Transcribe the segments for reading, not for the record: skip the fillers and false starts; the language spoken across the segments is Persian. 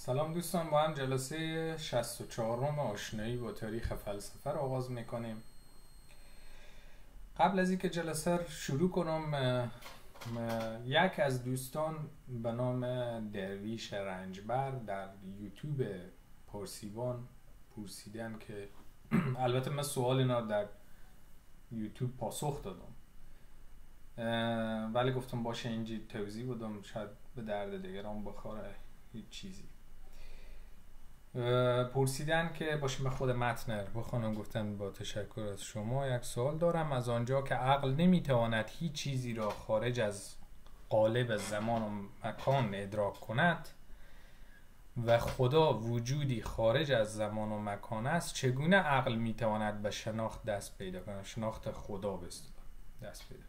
سلام دوستان، با هم جلسه 64 آشنایی با تاریخ فلسفه رو آغاز میکنیم. قبل از اینکه جلسه رو شروع کنم، یک از دوستان به نام درویش رنجبر در یوتیوب پرسیدن که البته من سوال اینا در یوتیوب پاسخ دادم، ولی گفتم باشه اینجا توضیح بدم، شاید به درد دیگران بخوره هیچ چیزی. پرسیدن که باشیم به خود متن بخونم. گفتن با تشکر از شما، یک سوال دارم. از آنجا که عقل نمیتواند هیچ چیزی را خارج از قالب زمان و مکان ادراک کند و خدا وجودی خارج از زمان و مکان است، چگونه عقل میتواند به شناخت دست پیدا کند، شناخت خدا دست پیدا؟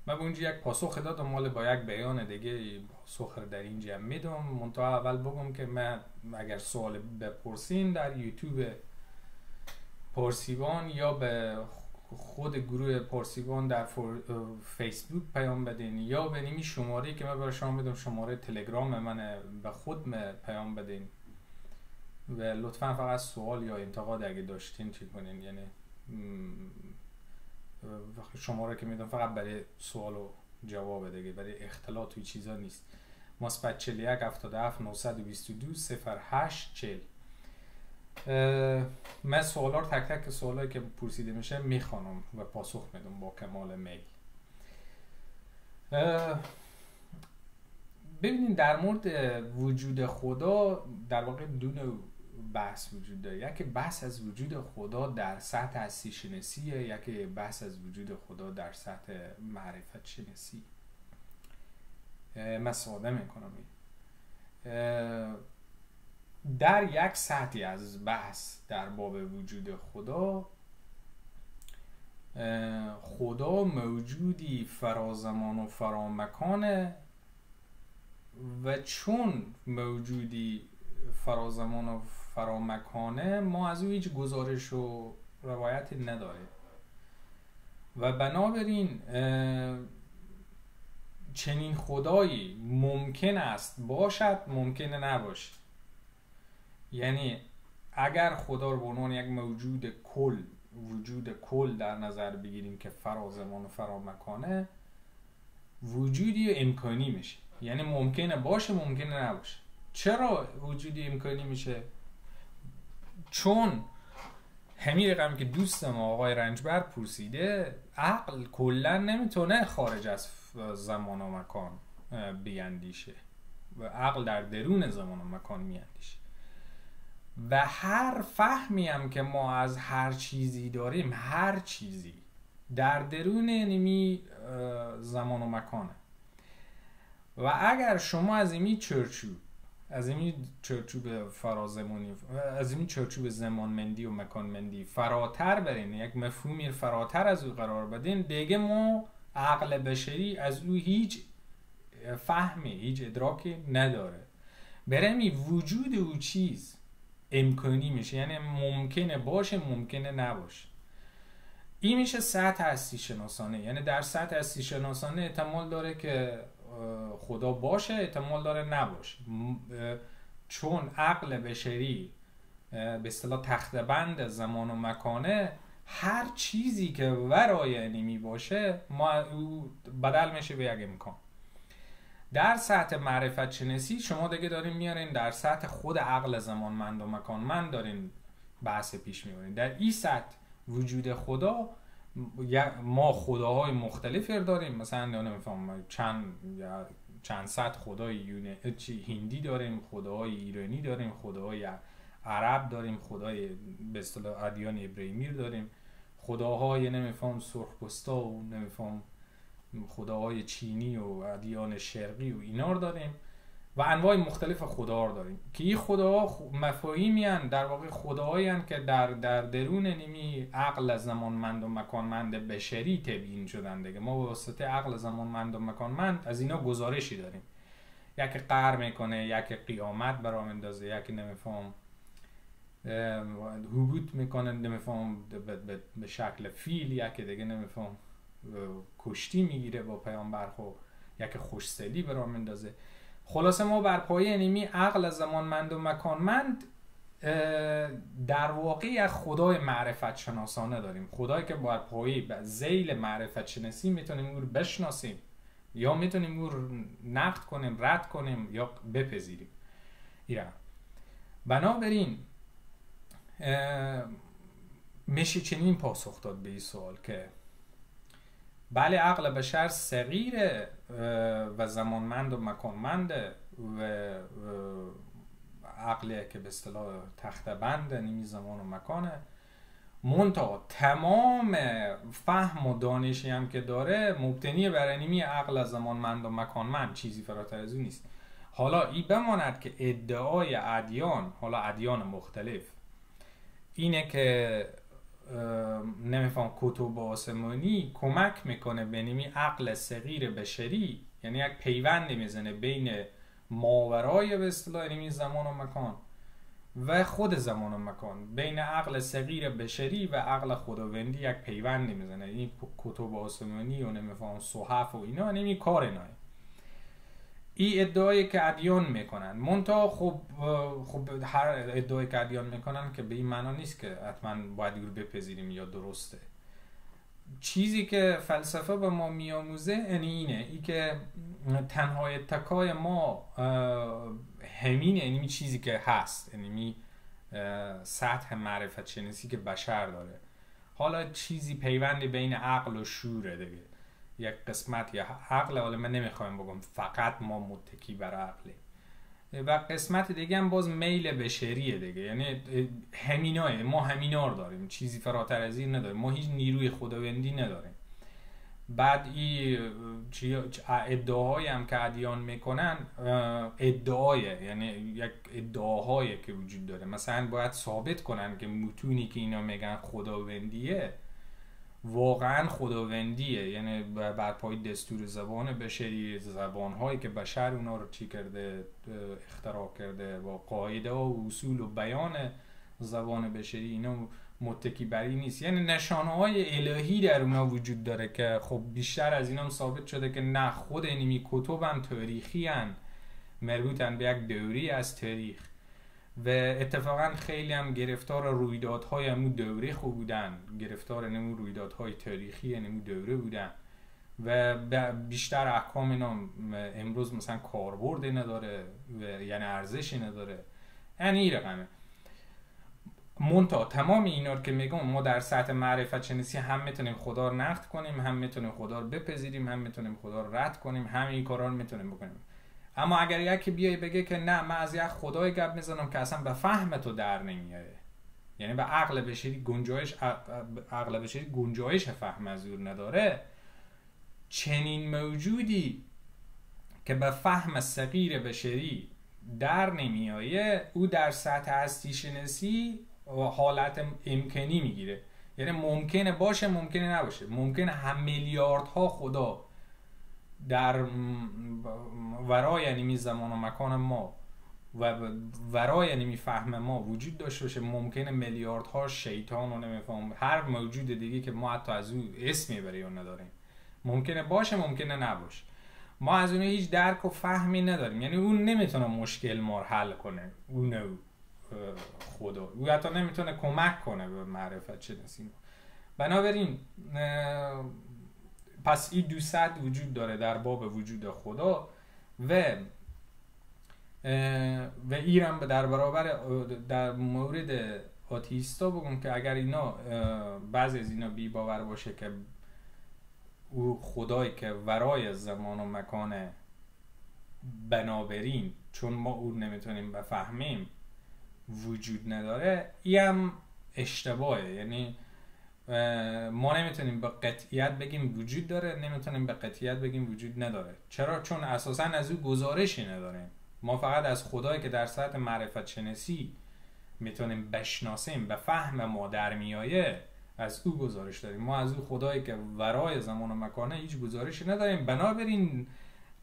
من به اونجا یک پاسخ دادم، مال با یک بیان دیگه پاسخ در اینجا میدم. منتها اول بگم که من اگر سوال بپرسین در یوتیوب پرسیوان یا به خود گروه پرسیوان در فیسبوک پیام بدین یا به نیمی شماره که من برای شما میدم، شماره تلگرام من، به خود پیام بدین و لطفا فقط سوال یا انتقاد اگه داشتین چی کنین. یعنی شماره که میدم فقط برای سوال و جواب دیگه، برای اختلاط و چیزا نیست. مثبت 41 77 922 08 40. من سوالا رو تک تک سوالایی که پرسیده میشه میخوانم و پاسخ میدم با کمال میل. ببینید، در مورد وجود خدا در واقع دو نوع بحث وجود داره. یکی بحث از وجود خدا در سطح هستی شناسیه، یکی بحث از وجود خدا در سطح معرفت شناسی. من ساده میکنم. در یک سطحی از بحث در باب وجود خدا موجودی فرازمان و فرامکانه و چون موجودی فرازمان و فرامکانه ما از او هیچ گزارش و روایتی نداریم و بنابراین چنین خدایی ممکن است باشد، ممکن نباشد. یعنی اگر خدا رو به عنوان یک وجود کل در نظر بگیریم که فرازمان و فرامکانه، وجودی امکانی میشه. یعنی ممکنه باشه، ممکنه نباشه. چرا وجودی امکانی میشه؟ چون همین رقمی که دوست ما آقای رنجبر پرسیده، عقل کلا نمیتونه خارج از زمان و مکان بیاندیشه و عقل در درون زمان و مکان میاندیشه و هر فهمی هم که ما از هر چیزی داریم، هر چیزی در درون نمی زمان و مکانه. و اگر شما از این چرچوب فرازمانی، از این چرچوب زمانمندی و مکانمندی فراتر برین، یک مفهومی فراتر از او قرار بدین، دیگه ما عقل بشری از او هیچ فهمی، هیچ ادراکی نداره. برمی وجود او چیز امکانی میشه، یعنی ممکنه باشه، ممکنه نباشه. این میشه سطح هستی شناسانه. یعنی در سطح هستی شناسانه احتمال داره که خدا باشه، احتمال داره نباشه، چون عقل بشری به اصطلاح تخته بند زمان و مکانه، هر چیزی که ورای نمی باشه ما او بدل میشه به یک امکان. در سطح معرفت شناسی شما دیگه دارین میارین در سطح خود عقل زمانمند و مکانمند دارین بحث پیش میبرین. در این سطح وجود خدا ما خداهای مختلفی داریم، مثلا نمیفهمم چند صد خدای هندی داریم، خداهای ایرانی داریم، خداهای عرب داریم، خدای به اصطلاح ادیان ابراهیمی داریم، خداهای نمیفهم سرخپوستا و نمیفهم خداهای چینی و ادیان شرقی و اینا رو داریم و انواع مختلف خدا رو داریم که این خداها مفاهیمی هستند، در واقع خداهایی هستند که در درون نمی عقل زمانمند و مکانمند بشری تبیین شدن دیگه. ما به واسطه عقل زمانمند و مکانمند از اینا گزارشی داریم. یکی قهر میکنه، یکی قیامت برام اندازه، یکی نمیفهم هبوط میکنه نمیفهم به شکل فیل، یکی دیگه نمیفهم کشتی میگیره با پیامبر، خب یکی خوشسلی برام اندازه. خلاصه ما بر پایه اینمی عقل زمانمند و مکانمند در واقع یک خدای معرفت شناسانه داریم، خدایی که بر پایه ذیل معرفت شناسی میتونیم او رو بشناسیم یا میتونیم او رو نقد کنیم، رد کنیم یا بپذیریم. ایران بنابراین میشه چنین پاسخ داد به این سوال که بله عقل بشر صغیره و زمانمند و مکانمنده و عقلیه که به اصطلاح تخته بند نیمی زمان و مکانه، منتها تمام فهم و دانشی هم که داره مبتنی بر نیمی عقل زمانمند و مکانمند، چیزی فراتر از اون نیست. حالا این بماند که ادعای ادیان، حالا ادیان مختلف، اینه که نمیفهم کتب آسمانی کمک میکنه به نیمی عقل صغیر بشری، یعنی یک پیوند میزنه بین ماورای به اصطلاح نیمی زمان و مکان و خود زمان و مکان، بین عقل صغیر بشری و عقل خداوندی یک پیوند میزنه. این کتب آسمانی و نمیفهم صحف و اینا نیمی کار ایناه. این ادعایی که ادیان میکنن، منتها خب هر ادعایی که ادیان میکنن که به این معنا نیست که حتما باید رو بپذیریم یا درسته. چیزی که فلسفه به ما میاموزه اینه، ای که تنها اتکای ما همینه، اینمی چیزی که هست، اینمی سطح معرفت شناسی که بشر داره. حالا چیزی پیوندی بین عقل و شعوره دیگه، یک قسمت یا عقل، حالا من نمیخوایم بگم فقط ما متکی بر عقله، و قسمت دیگه هم باز میل بشریه دیگه، یعنی همیناه، ما همینا رو داریم، چیزی فراتر از این نداریم، ما هیچ نیروی خداوندی نداریم. بعد این ادعاهایی هم که ادیان میکنن ادعایه، یعنی یک ادعاهایی که وجود داره، مثلا باید ثابت کنن که متونی که اینا میگن خداوندیه واقعا خداوندیه، یعنی بر پای دستور زبان بشری، زبانهایی که بشر اونا رو چی کرده، اختراع کرده، و قاعده و اصول و بیان زبان بشری اینا متکی بر این نیست، یعنی نشانه‌های الهی در اونا وجود داره که خب بیشتر از اینا هم ثابت شده که نه، خود اینمی کتب هم تاریخی هن، مربوطن به یک دوری از تاریخ، و اتفاقا خیلی هم گرفتار رویدادهای همون دوره خوب بودن، گرفتار نمو رویدادهای تاریخی نمو دوره بودن، و بیشتر احکام اینا امروز مثلا کاربرد نداره و یعنی ارزشی نداره، یعنی این رقمه. منتها تمام اینا رو که میگم ما در سطح معرفت شناسی هم میتونیم خدا رو نقد کنیم، هم میتونیم خدا رو بپذیریم، هم میتونیم خدا رو رد کنیم، همه این کارا رو میتونیم بکنیم. اما اگر یکی بیای بگه که نه من از یک خدای گپ میزنم که اصلا به فهم تو در نمیاره، یعنی به عقل بشری گنجایش فهم از اون نداره، چنین موجودی که به فهم صغیر بشری در نمیایه، او در سطح هستی شناسی حالت امکانی میگیره، یعنی ممکنه باشه ممکنه نباشه، ممکنه هم میلیاردها خدا در ورای نیمی زمان و مکان ما و ورای نیمی فهم ما وجود داشته باشه، ممکنه میلیاردها شیطان و نمیفهم هر موجود دیگه که ما حتی از او اسمی برای اون نداریم، ممکنه باشه ممکنه نباشه، ما از اون هیچ درک و فهمی نداریم، یعنی اون نمیتونه مشکل ما رو حل کنه، اون خدا، او حتی نمیتونه کمک کنه به معرفت شناسی. بنابراین پس این دو سطح وجود داره در باب وجود خدا و ایران در برابر در مورد آتیستا بگم که اگر اینا بعضی از اینا بی باور باشه که او خدایی که ورای زمان و مکانه، بنابراین چون ما اون نمیتونیم بفهمیم وجود نداره، این هم اشتباهه، یعنی ما نمیتونیم به قطعیت بگیم وجود داره، نمیتونیم به قطعیت بگیم وجود نداره. چرا؟ چون اساساً از او گزارشی نداریم، ما فقط از خدایی که در سطح معرفت شناسی میتونیم بشناسیم، به فهم ما در میایه، از او گزارش داریم. ما از او خدایی که ورای زمان و مکانه هیچ گزارشی نداریم، بنابراین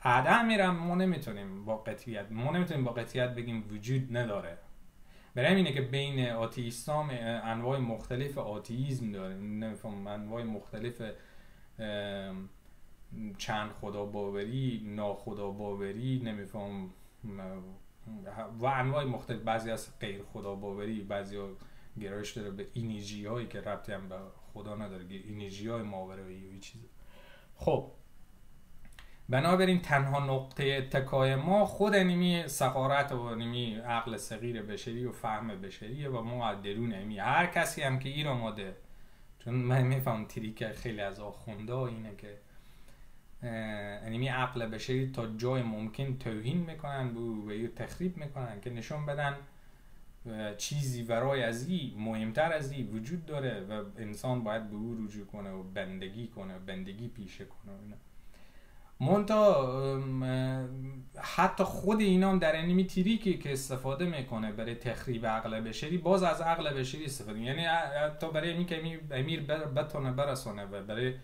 عدم میرم ما نمیتونیم با قطعیت بگیم وجود نداره. برای اینه که بین آتئیستان انواع مختلف آتئیسم داریم، نمیفهم انواع مختلف چند خدا باوری، ناخدا باوری، نمیفهم و انواع مختلف، بعضی از غیر خدا باوری، بعضی ها گرایش داره به انرژی هایی که ربطی هم به خدا نداره، انرژی های ماورایی و این چیزا. خب بنابراین تنها نقطه اتکای ما خود نیمی سقارت و نیمی عقل صغیر بشری و فهم بشریه و ما از درون امی هر کسی هم که ایر آماده، چون من میفهم تریک خیلی از آخونده اینه که نیمی عقل بشری تا جای ممکن توهین میکنن و یا تخریب میکنن که نشون بدن چیزی ورای از این مهمتر از این وجود داره و انسان باید به او رجوع کنه و بندگی پیشه کنه. منتها حتی خود اینا هم در انیمی تریکی که استفاده میکنه برای تخریب عقل بشری، باز از عقل بشری استفاده، یعنی حتی برای این که امیر بتونه برسونه و برای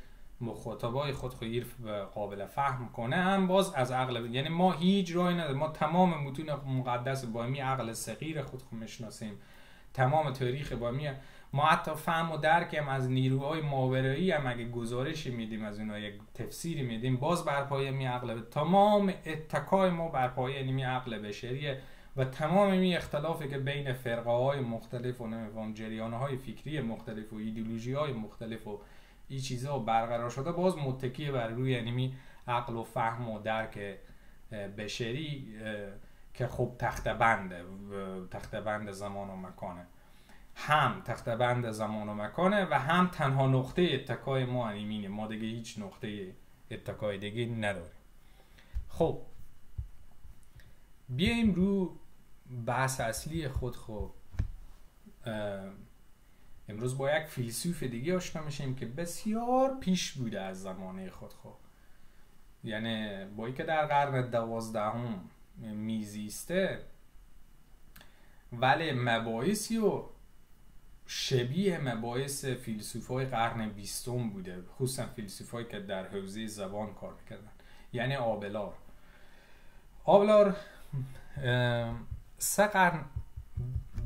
مخاطبای خود خیر قابل فهم کنه هم باز از عقل، یعنی ما هیچ راهی نداره، ما تمام متون مقدس با می عقل صغیر خود میشناسیم، تمام تاریخ با می، ما حتی فهم و درک هم از نیروهای ماورایی هم اگه گزارشی میدیم از اینا، یک تفسیری میدیم، باز بر پایه می عقل، تمام اتکای ما بر پایه می عقل بشریه و تمام می اختلافی که بین فرقه های مختلف و نمیفهم جریان های فکری مختلف و ایدئولوژی های مختلف و این چیزا برقرار شده، باز متکی بر روی یعنی عقل و فهم و درک بشری که خب تخته بند زمان و مکانه، هم تخته بند زمان و مکانه و هم تنها نقطه اتکای ما اینه، ما دیگه هیچ نقطه اتکای دیگه نداریم. خب بیایم رو بحث اصلی خود. خب امروز با یک فیلسوف دیگه آشنا میشیم که بسیار پیش بوده از زمانه خود. خب یعنی با اینکه در قرن 12 میزیسته، ولی مباحثی و شبیه مباحث فیلسوفای قرن 20 بوده، خصوصا فیلسوفایی که در حوزه زبان کار میکردن. یعنی آبلار 3 قرن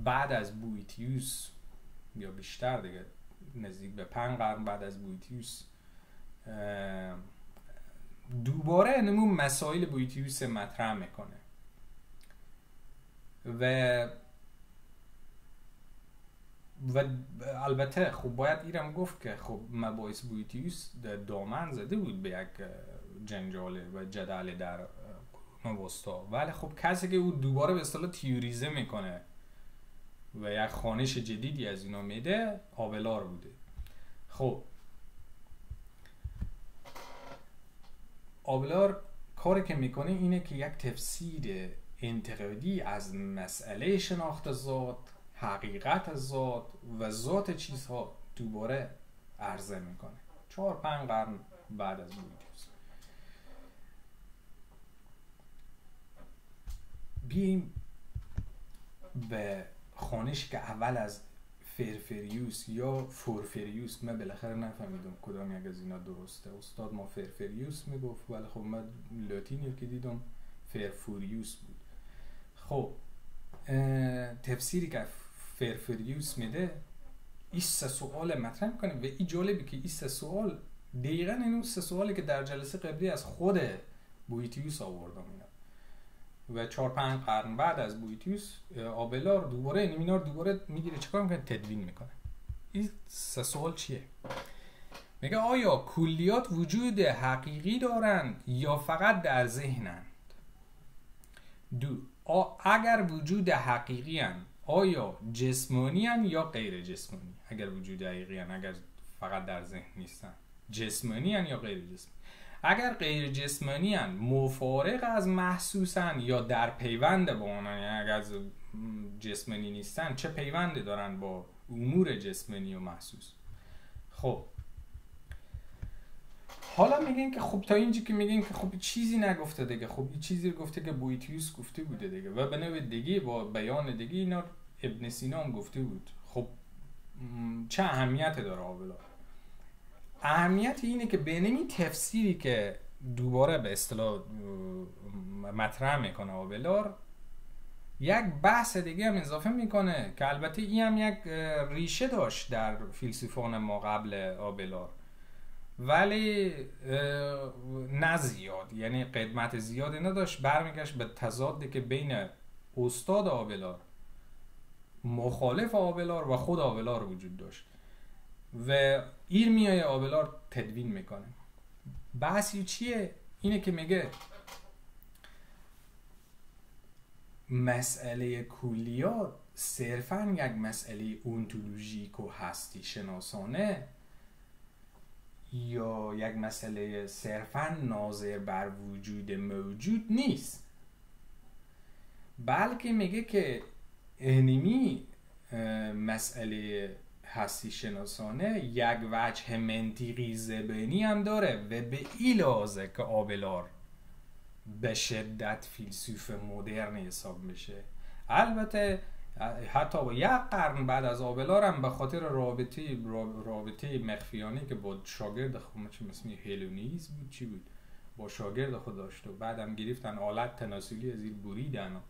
بعد از بویتیوس یا بیشتر دیگه، نزدیک به 5 قرن بعد از بویتیوس، دوباره نمون مسائل بویتیوس مطرح میکنه و البته خب باید ایرم گفت که خب مباحث بویتیوس دامن زده بود به یک جنجال و جدل در قرون وسطا، ولی خب کسی که او دوباره به اصطلاح تیوریزه میکنه و یک خوانش جدیدی از اینا میده آبلار بوده. خب آبلار کاری که میکنه اینه که یک تفسیر انتقادی از مسئله شناخت ذات، حقیقت ذات و ذات چیزها دوباره عرضه میکنه 4-5 قرن بعد از بویتیوس. بیاییم به خوانش که اول از فرفریوس یا فورفریوس، من بالاخره نفهمیدم کدام یک از اینا درسته، استاد ما فرفریوس میگفت ولی خب من لاتینی که دیدم فرفوریوس بود. خب تفسیری که فرفریوس میده این 3 سوال مطرح میکنه و این جالبه که این 3 سوال دقیقاً این 3 سوالی که در جلسه قبلی از خود بویتیوس آوردم و 4-5 قرن بعد از بویتیوس آبلار دوباره اینا رو دوباره میگیره چیکار میکنه؟ تدوین میکنه. این 3 سوال چیه؟ میگه آیا کلیات وجود حقیقی دارند یا فقط در ذهنند؟ 2 اگر وجود حقیقی هستند آیا جسمانی هستند یا غیر جسمانی؟ اگر وجود حقیقی هستند، اگر فقط در ذهن نیستن، جسمانی هستند یا غیر جسمانی؟ اگر غیر جسمانی هستند مفارق از محسوسن یا در پیوند با اونن؟ یعنی اگر جسمانی نیستن چه پیوندی دارن با امور جسمانی و محسوس؟ خب حالا میگین که خب تا اینجا که میگین که خب چیزی نگفته دیگه، خب این چیزی رو گفته که بویتیوس گفته بوده دیگه و به نوع دیگه با بیان دیگه اینا ابن سینا هم گفته بود. خب چه اهمیت داره آبلار؟ اهمیت اینه که بین این تفسیری که دوباره به اصطلاح مطرح میکنه آبلار، یک بحث دیگه هم اضافه میکنه که البته این هم یک ریشه داشت در فیلسوفان ما قبل آبلار ولی نه زیاد، یعنی قدمت زیادی نداشت. برمیگشت به تضادی که بین استاد آبلار، مخالف آبلار و خود آبلار وجود داشت و ایرمیای آبلار تدوین میکنه. بحثی چیه؟ اینه که میگه مسئله کلیات صرفاً یک مسئله اونتولوژیک و هستی شناسانه یا یک مسئله صرفاً ناظر بر وجود موجود نیست، بلکه میگه که انمی مسئله هستی شناسانه یک وجه منطقی ذهنی هم داره و به این لحاظه که آبلار به شدت فیلسوف مدرن حساب میشه. البته حتی یک قرن بعد از آبلار هم به خاطر رابطه مخفیانه که با شاگرد خود مثل هلونیز بود چی بود با شاگرد خود داشت و بعدم گرفتن آلت تناسلی از این بریدن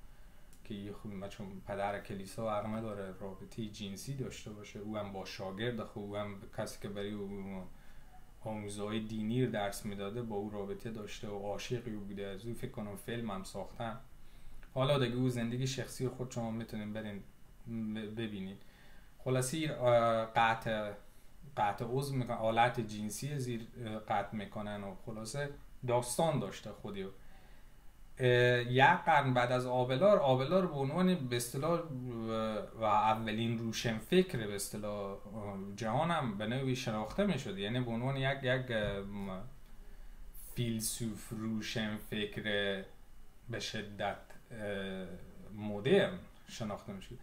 که یه خود چون پدر کلیسا حق نداره رابطه جنسی داشته باشه، او هم با شاگرد خود، او هم کسی که برای آموزهای دینی رو درس میداده با او رابطه داشته و عاشقی بوده. از او فکر کنم فیلم هم ساختن. حالا دیگه او زندگی شخصی خود شما میتونین برین ببینید. خلاصی قطع عضو میکنن، آلت جنسی زیر قطع میکنن و خلاصه داستان داشته خودیو. یک قرن بعد از آبلار به عنوان به اصطلاح و اولین روشنفکر به اصطلاح جهان هم به نوعی شناخته میشد، یعنی به عنوان یک فیلسوف روشنفکر به شدت مدرن شناخته میشد.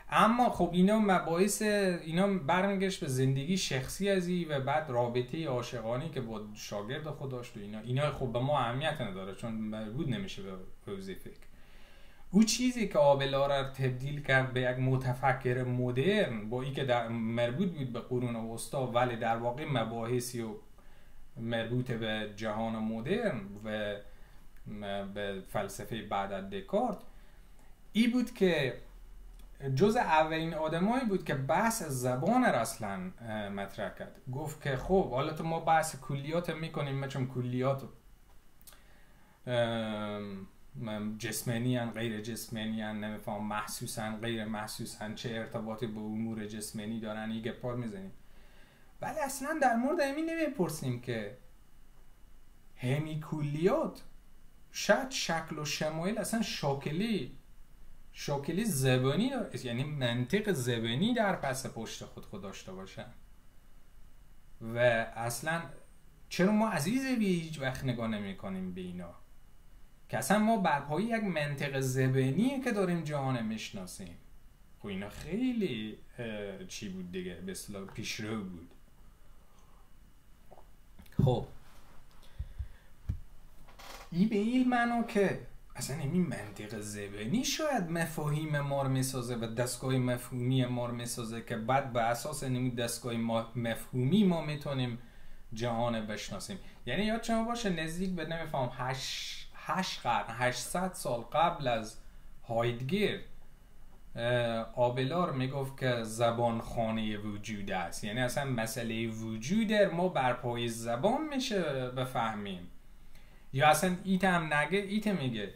اما خب اینا مباحث اینا برمیگشت به زندگی شخصی ازی و بعد رابطه عاشقانه که با شاگرد خود داشت و اینا خب به ما اهمیت نداره چون مربوط نمیشه به حوزه فکر. او چیزی که آبلار را تبدیل کرد به یک متفکر مدرن با این که مربوط بود به قرون وسطا ولی در واقع مباحثی و مربوط به جهان مدرن و به فلسفه بعد از دکارت ای بود که جز اولین آدمایی بود که بحث زبان را اصلا مطرح کرد. گفت که خب حالا تو ما بحث کلیات میکنیم، چون کلیات جسمانی هن، غیر جسمانی هن، نمیفهم محسوس هن، غیر محسوس هن، چه ارتباطی با امور جسمانی دارن، این گپار میزنیم. ولی اصلا در مورد همین نمیپرسیم که همی کلیات شاید شکل و شمایل اصلا شاکلی زبانی یعنی منطق زبانی در پس پشت خود داشته باشن و اصلا چرا ما از این زاویه هیچ وقت نگاه نمی کنیم به اینا که اصلا ما بر پایه یک منطق زبانیه که داریم جهان میشناسیم. خب اینا خیلی چی بود دیگه، به اصطلاح پیشرو بود. خب این به این معنا که اصلا این منطق زبانی شاید مفاهیم ما رو میسازه و دستگاه مفهومی ما رو میسازه که بعد به اساس این دستگاه مفهومی ما میتونیم جهان بشناسیم. یعنی یاد شما باشه نزدیک به نمیفهم 800 سال قبل از هایدگر آبلار میگفت که زبان خانه وجود است، یعنی اصلا مسئله وجود ما بر پای زبان میشه بفهمیم. یا اصلا ایت هم نگه، ایت میگه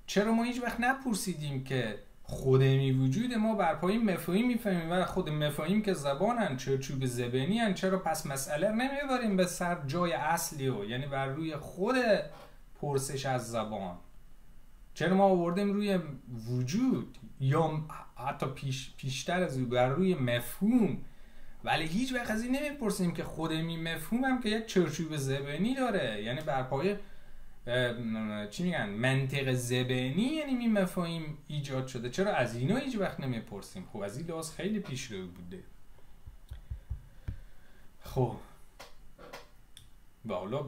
چرا ما هیچ وقت نپرسیدیم که خودمی وجود ما بر پای مفاهیم میفهمیم و خود مفاهیم که زبانن چوب زبانی هن، چرا پس مسئله نمیبریم به سر جای اصلی و یعنی بر روی خود پرسش از زبان، چرا ما آوردیم روی وجود یا حتی پیشتر از بر روی مفهوم، ولی هیچ وقت از این نمیپرسیم که خودمی مفهوم هم که یک چرچوب زبانی داره، یعنی بر پای چی میگن منطق زبانی، یعنی این مفاهیم ایجاد شده، چرا از اینا هیچ وقت نمیپرسیم؟ خب از این لحاظ خیلی پیشرو بوده. خب بالا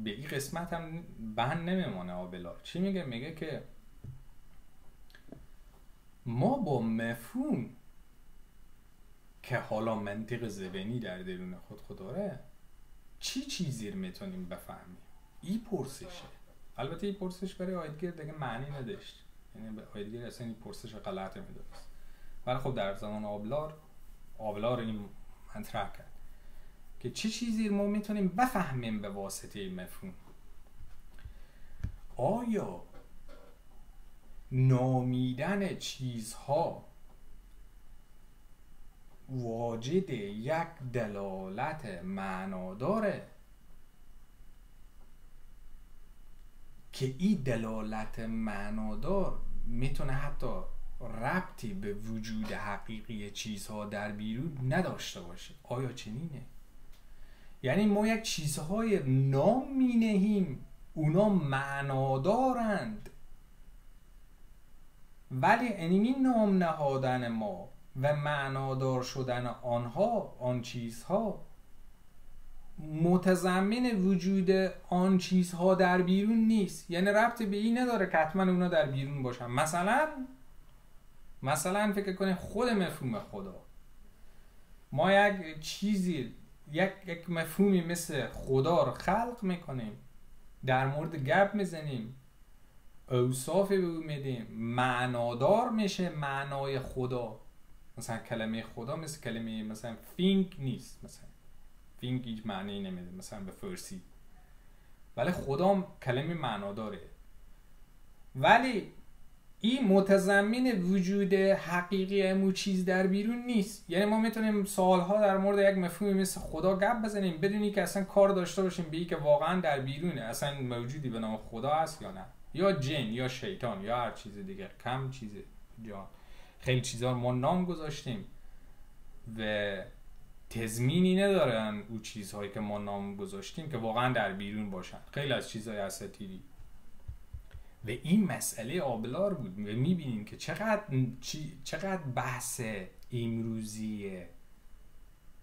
به این قسمت هم بند نمیمانه. آبلار چی میگه؟ میگه که ما با مفهوم که حالا منطق زبانی در درون خود داره چی چیزی رو میتونیم بفهمیم؟ این پرسشه. البته این پرسش برای هایدگر دیگه معنی نداشت، یعنی به هایدگر اصلا این پرسش غلط میدونست، ولی خب در زمان آبلار این مطرح کرد که چه چیزی ما میتونیم بفهمیم به واسطه مفهوم. آیا نامیدن چیزها واجد یک دلالت معنا داره که این دلالت معنادار میتونه حتی ربطی به وجود حقیقی چیزها در بیرون نداشته باشه؟ آیا چنینه؟ یعنی ما یک چیزهای نام مینهیم، اونا معنادارند، ولی این نام نهادن ما و معنادار شدن آنها، آن چیزها، متضمن وجود آن چیزها در بیرون نیست. یعنی ربطی به این نداره که حتما اونا در بیرون باشن. مثلا فکر کنید خود مفهوم خدا، ما یک چیزی، یک مفهومی مثل خدا رو خلق میکنیم، در مورد گپ میزنیم، اوصافی به او میدیم، معنادار میشه معنای خدا. مثلا کلمه خدا مثل کلمه مثلا think نیست، مثلا think هیچ معنی نمیده مثلا به فارسی، ولی خدا کلمه معناداره. ولی این متضمن وجود حقیقی امو چیز در بیرون نیست. یعنی ما میتونیم سالها در مورد یک مفهومی مثل خدا گپ بزنیم بدونی که اصلا کار داشته باشیم به این که واقعا در بیرونه اصلا موجودی به نام خدا هست یا نه، یا جن یا شیطان یا هر چیز دیگه. کم چیز جان، خیلی چیزا ما نام گذاشتیم و تضمینی ندارن او چیزهایی که ما نام گذاشتیم که واقعا در بیرون باشن. خیلی از چیزهای اساطیری. و این مسئله آبلار بود. و میبینیم که چقدر بحث امروزی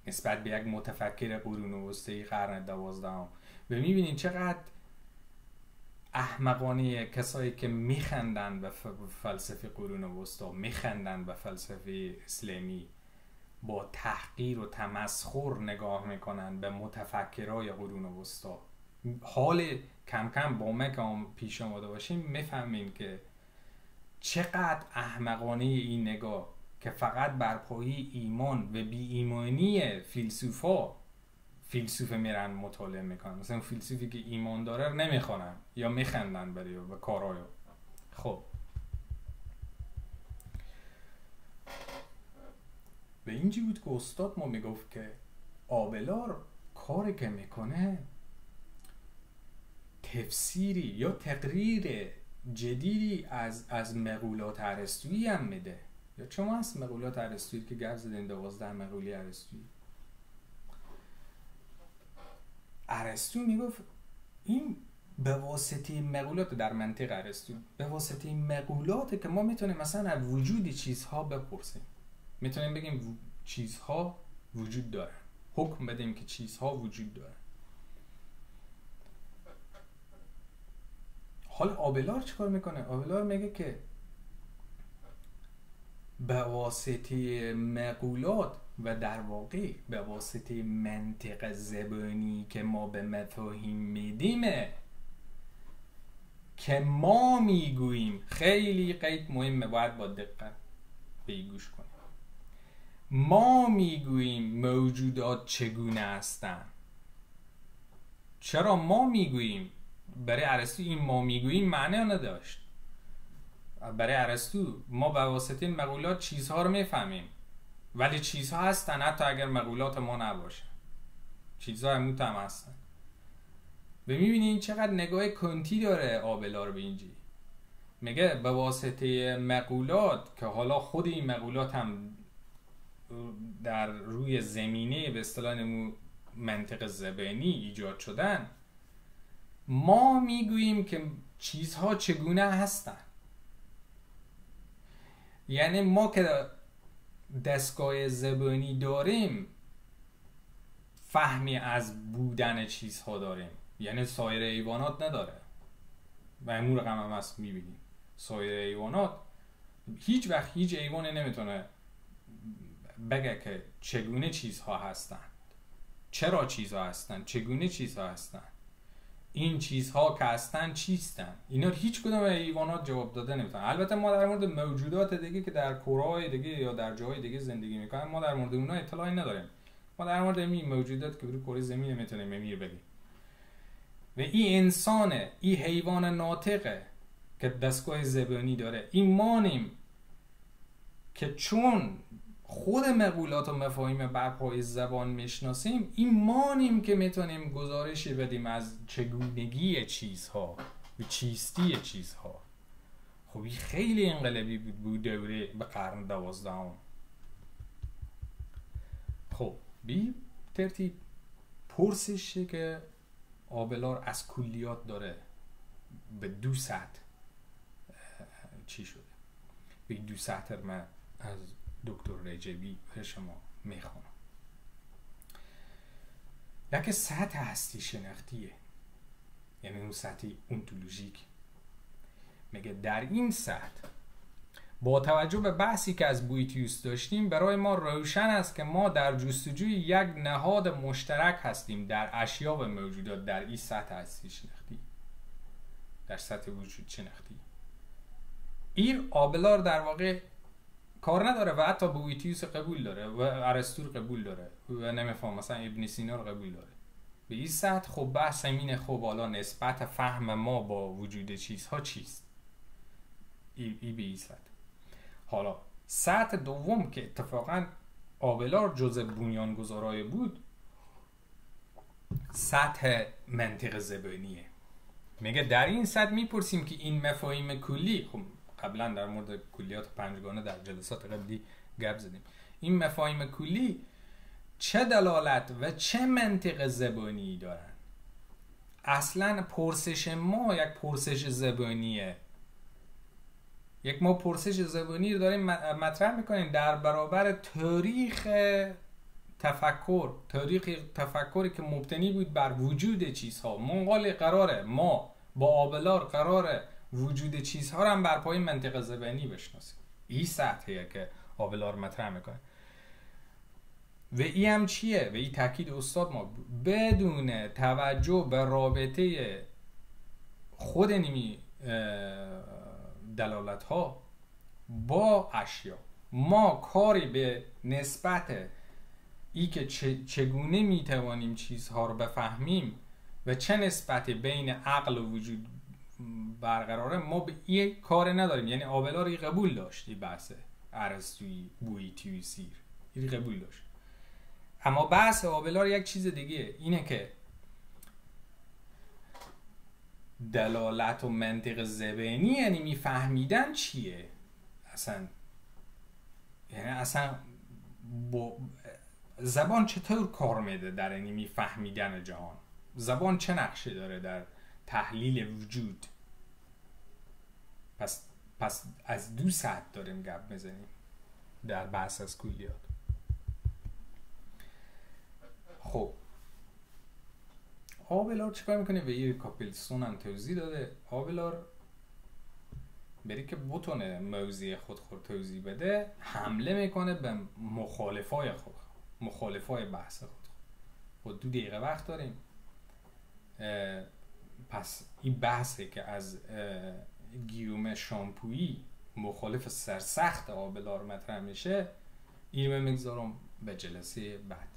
نسبت به یک متفکر قرون وسطی قرن 12 و میبینیم چقدر احمقانه کسایی که میخندن به فلسفه قرون وسطا، میخندن به فلسفه اسلامی، با تحقیر و تمسخر نگاه میکنن به متفکرای قرون وسطا. حال کم کم با ما که پیش آمده باشیم میفهمیم که چقدر احمقانه این نگاه که فقط بر پایه ایمان و بی ایمانی فیلسوفه میرن مطالعه میکنن. مثلا فیلسوفی که ایمان داره نمیخونن یا میخندن برای و کارایو. خب به اینجی بود که استاد ما میگفت که آبلار کاری که میکنه تفسیری یا تقریر جدیدی از مقولات ارسطویی هم میده. یا شما هست مقولات ارسطویی که گفت زدین 12 مقوله ارسطویی. ارسطو میگفت این به واسطه مقولات در منطق ارسطو، به واسطه مقولات که ما میتونیم مثلا از وجود چیزها بپرسیم، میتونیم بگیم چیزها وجود دارن، حکم بدیم که چیزها وجود دارن. حال آبلار چیکار میکنه؟ آبلار میگه که به واسطه مقولات و در واقع به واسطه منطق زبانی که ما به مفاهیم میدیم که ما میگوییم، خیلی قید مهمه، باید با دقت به گوش کنیم، ما میگوییم موجودات چگونه هستند. چرا ما میگوییم؟ برای ارسطو این ما میگوییم معنی نداشت. برای ارسطو ما به واسطه مقولات چیزها رو میفهمیم، ولی چیزها هستن حتی اگر مقولات ما نباشه، چیزها همون هم هستن. و میبینین چقدر نگاه کنتی داره آبلار به اینجی. میگه به واسطه مقولات که حالا خود این مقولات هم در روی زمینه به اصطلاح منطق زبانی ایجاد شدن، ما میگوییم که چیزها چگونه هستن. یعنی ما که دستگاه زبانی داریم فهمی از بودن چیزها داریم، یعنی سایر حیوانات نداره. و امور رقم هم هست میبینیم سایر حیوانات هیچ وقت هیچ حیوانی نمیتونه بگه که چگونه چیزها هستند، چرا چیزها هستند، چگونه چیزها هستند، این چیزها که هستن چیستن. اینا هیچ کدوم حیوانات جواب داده نمیتونن. البته ما در مورد موجودات دیگه که در کره‌های دیگه یا در جاهای دیگه زندگی میکنن ما در مورد اونها اطلاعی نداریم. ما در مورد این موجودات که روی کره زمین میتونیم امیر بگیم. و این انسانه، این حیوان ناطقه که دستگاه زبانی داره. این مانیم که چون خود مقولات و مفاهیم بر پایه زبان میشناسیم، این مانیم که میتونیم گزارشی بدیم از چگونگی چیزها و چیستی چیزها. خب این خیلی انقلابی بود دوره به قرن 12. خب بی ترتیب پرسشی که آبلار از کلیات داره به 2 سطح چی شده؟ به 2 سطح من از دکتر رجبی به شما میخوانم. یکی سطح هستی شناختیه، یعنی اون سطح اونتولوژیک. میگه در این سطح با توجه به بحثی که از بویتیوس داشتیم، برای ما روشن است که ما در جستجوی یک نهاد مشترک هستیم در اشیا و موجودات در این سطح هستی شناختی، در سطح وجود شناختی. این آبلار در واقع کار نداره و حتی بویتیوس قبول داره و ارسطو قبول داره و نمیفهم مثلا ابن سینا رو قبول داره. به این سطح خب بحث اینه، خب حالا نسبت فهم ما با وجود چیزها چیست؟ ای به این سطح. حالا سطح دوم که اتفاقا آبلار جزء بنیانگذارای بود، سطح منطق زبانیه. میگه در این سطح میپرسیم که این مفاهیم کلی، خب قبلا در مورد کلیات پنجگانه در جلسات قبلی گپ زدیم، این مفاهیم کلی چه دلالت و چه منطق زبانی دارن؟ اصلا پرسش ما یک پرسش زبانیه. ما پرسش زبانی رو داریم مطرح میکنیم در برابر تاریخ تفکری که مبتنی بود بر وجود چیزها. منقال قراره ما با آبلار قراره وجود چیزها رو هم بر پای منطق زبانی بشناسیم. این سطحیه که آبلار مطرح میکنه. و این هم چیه؟ و این تاکید استاد ما بدون توجه به رابطه خود نیمی دلالت ها با اشیا، ما کاری به نسبت ای که چگونه میتوانیم چیزها رو بفهمیم و چه نسبتی بین عقل و وجود برقراره، ما به این کار نداریم. یعنی آبلار این قبول داشت، این بحث ارسطویی بویتیوسی این قبول داشت، اما بحث آبلار یک چیز دیگه اینه که دلالت و منطق زبانی، یعنی میفهمیدن چیه اصلا، یعنی اصلا زبان چطور کار میده در یعنی میفهمیدن جهان، زبان چه نقشه داره در تحلیل وجود. پس از 2 سطح داریم گپ میزنیم در بحث از کلیات. خب آبلار چیکار میکنه؟ و این کاپلستون هم توضیح داده. آبلار بری که بتونه موضوع خود توضیح بده، حمله میکنه به مخالفای بحث خود. خود 2 دقیقه وقت داریم. پس این بحثی که از گیوم شامپویی مخالف سرسخت آبلار مطرح میشه، این رو میگذارم به جلسه بعد.